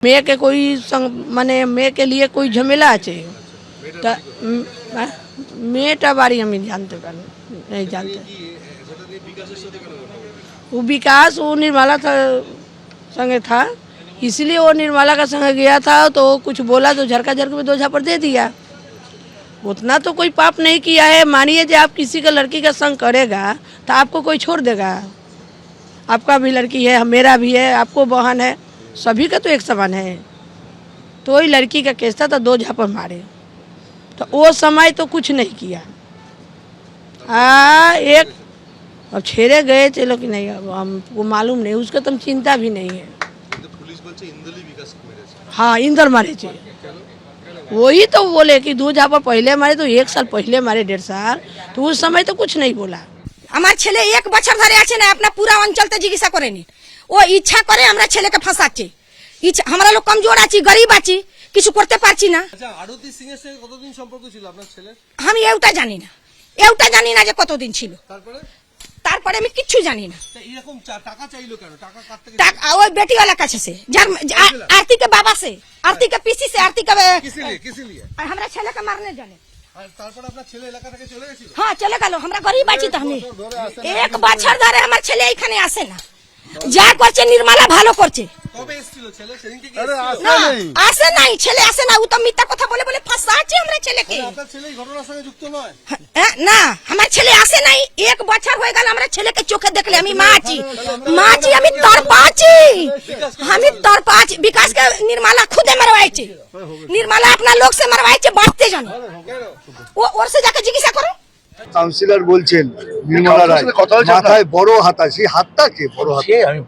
মেয়ে के कोई মানে মেয়ে के लिए कोई झमेला আছে মেয়েটা বাড়ি আমি জানতে পারি नहीं जानते वो विकास वो निर्मला संगे था इसलिए वो निर्मला का संग गया था तो कुछ बोला तो झरका झरक में 2 झापड़ दे दिया। उतना तो कोई पाप नहीं किया है। मानिए कि आप किसी का लड़की का संग करेगा तो आपको कोई छोड़ देगा। आपका भी लड़की है मेरा भी है आपको बहन है सभी का तो एक समान है। तो वही लड़की का केस था तो 2 झापड़ मारे तो वो समय तो कुछ नहीं किया। एक अब छेड़े गए चलो कि नहीं अब हमको मालूम नहीं उसका तो चिंता भी नहीं है। हाँ इंदर मारे थे वही तो बोले कि 2 झापड़ पहले मारे तो 1 साल पहले मारे 1.5 साल तो उस समय तो कुछ नहीं बोला। আমার ছেলে 1 বছর ধরে আছে না আপনার পুরা অঞ্চলতে জিজ্ঞাসা করেনি ও ইচ্ছা করে আমরা ছেলেকে ফাঁসাচ্ছে ইচ্ছা আমরা লোক কমজোর আছি গরিব আছি কিছু করতে পারছি না। আচ্ছা আরতি সিং এর সঙ্গে কতদিন সম্পর্ক ছিল আপনার ছেলে? আমি এওটা জানি না যে কতদিন ছিল। তারপরে আমি কিচ্ছু জানি না। এরকম টাকা চাইলো কেন? টাকা কার থেকে? টাকা ওই বেটিওয়ালা কাছে से आरती के बाबा से आरती के पीसी से आरती के किस लिए हमरा ছেলে के मारने जाने আর তারপর আপনার ছেলে এলাকা থেকে চলে গেছিল? হ্যাঁ চলে গেল আমরা গরিব আছি তো আমি 1 বছর ধরে আমার ছেলে এখানে আসে না যা করছে নির্মলা ভালো করছে। কবে এসেছিল ছেলে? সেদিনকে কি না আসে নাই ছেলে আসে না ও তো মিথ্যা কথা বলে বলে ফাঁসাচ্ছে আমরা ছেলেকে। আপনার ছেলে এই ঘটনার সঙ্গে যুক্ত নয়? না আমার ছেলে আসে নাই 1 বছর হয়ে গেল আমরা ছেলেকে চোখে দেখলে আমি মা আছি আমি তরপা আছি বিকাশকে নির্মলা খুদে মারवाइছে নির্মলা আপনার লোক से মারवाइছে বাঁচতে জানো ও ওর से যাকে জিজ্ঞাসা করো। কাউন্সিলর বলছেন নির্মলা রায় মাথায় বড় হাত আছে হাতটা কে বড় হাত আমি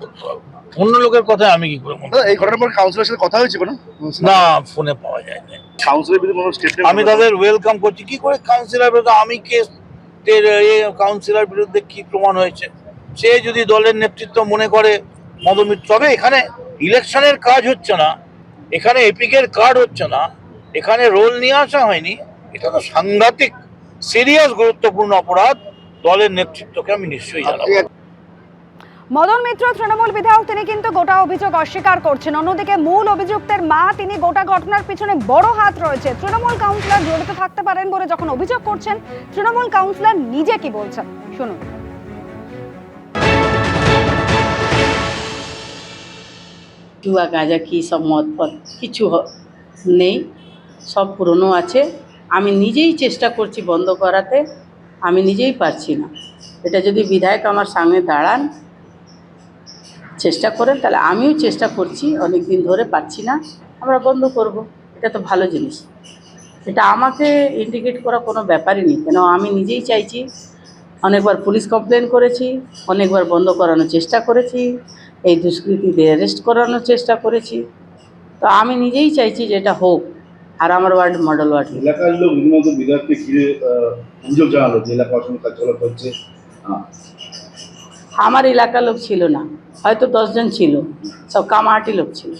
অন্য লোকের কথা আমি কি করে বলবো? এই ঘটনার পর কাউন্সিলরের সাথে কথা হয়েছে কোনো? না ফোনে পাওয়া যায় না। কাউন্সিলর বিরুদ্ধে কোনো স্টেটমেন্ট আমি তাদের ওয়েলকাম করছি কি করে কাউন্সিলর বিরুদ্ধে আমি কেস কাউন্সিলর বিরুদ্ধে কি প্রমাণ হয়েছে সে যদি দলের নেতৃত্ব মনে করে মদমিত্র তবে এখানে ইলেকশনের কাজ হচ্ছে না এখানে এপিকের কার্ড হচ্ছে না এখানে রোল নিয়ে আসা হয়নি এটা তো সাংঘাতিক সিরিয়াস গুরুত্বপূর্ণ অপরাধ দলের নেতৃত্বকে আমি নিশ্চয়ই জানাবো। মদন মিত্র তৃণমূল বিধায়ক তিনি কিন্তু গোটা অভিযোগ অস্বীকার করছেন। অন্যদিকে মূল অভিযুক্তের মা তিনি গোটা ঘটনার পিছনে বড় হাত রয়েছে তৃণমূল কাউন্সিলর জড়িত থাকতে পারেন বলে যখন অভিযোগ করছেন তৃণমূল কাউন্সিলর নিজে কি বলছেন শুনুন। জুয়া গাঁজা কি সব মদ ফদ কিছু নেই সব পুরনো আছে। আমি নিজেই চেষ্টা করছি বন্ধ করাতে আমি নিজেই পারছি না। এটা যদি বিধায়ক আমার সামনে দাঁড়ান চেষ্টা করেন তাহলে আমিও চেষ্টা করছি অনেক দিন ধরে পারছি না আমরা বন্ধ করব। এটা তো ভালো জিনিস এটা আমাকে ইন্ডিকেট করা কোনো ব্যাপারই নেই কেন আমি নিজেই চাইছি। অনেকবার পুলিশ কমপ্লেন করেছি অনেকবার বন্ধ করানোর চেষ্টা করেছি এই দুষ্কৃতীদের অ্যারেস্ট করানোর চেষ্টা করেছি তো আমি নিজেই চাইছি যে এটা হোক। আর আমার ওয়ার্ড মডেল ওয়ার্ড এলাকার লোক রীতিমতো বিধায়ককে ঘিরে অভিযোগ জানালো যে এলাকা অসংখ্য কার্যকলাপ হচ্ছে। আমার এলাকার লোক ছিল না হয়তো 10 জন ছিল সব কামাহাটি লোক ছিল।